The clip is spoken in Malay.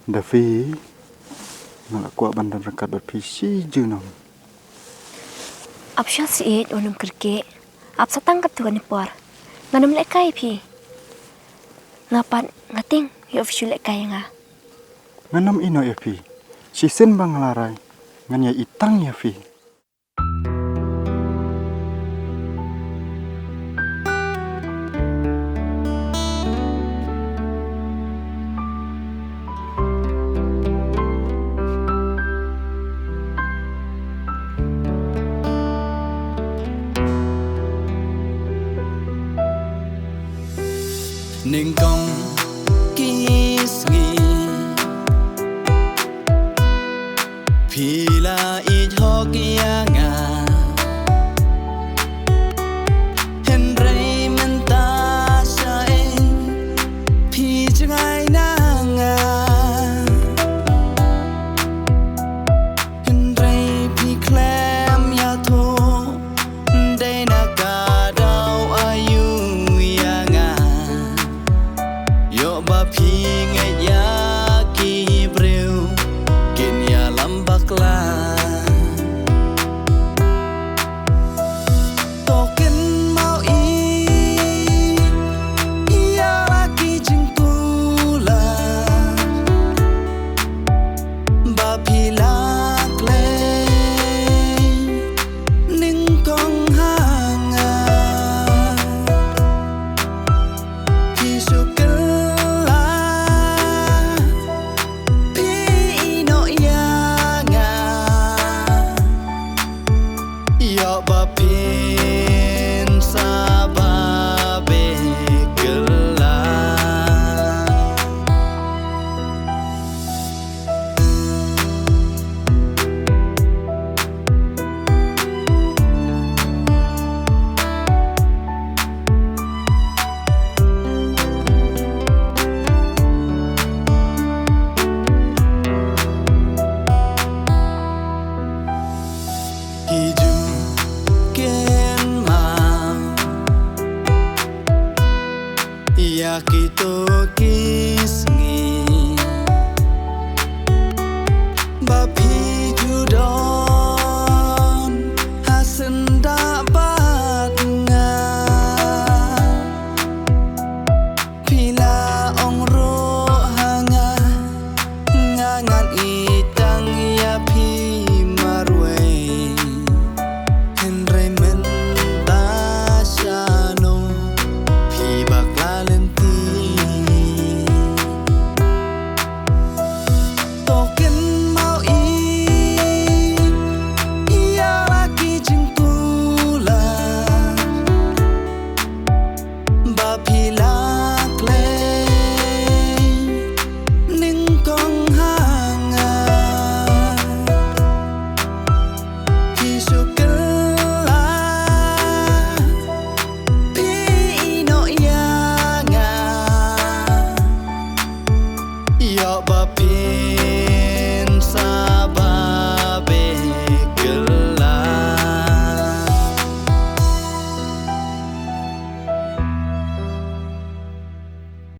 Davi ngalak kuat bandan rekat berpisi junong. Absyal siit unum kerke. Ab satang ketuan nipor. Nganum lekai pi. Ngapan ngating yo official lekai nga. Nganam ino ya fi. Sisen bang larai. Nganya itang ya fi. Ning kong kisngi Pila ijhok yanga Henry menta sain Pi jangai nanga Henry pi klem ya to Day nakadau ayu yanga Yo ba pi ngai ya ki breu kin ya lambak la token mau ya laki jing pula ba pi lak le ning kong hanga pi suka Yo bapin sababe gelar Hiju ken mau ya kita kisngi bapi judon hasen dapat nga pila ong ro hanga ngangan itang ya pi marwe Henry menta shano pi baklalenti token mau ya laki jing pula ba pi lak le ning kong hanga pi suka Yo bapin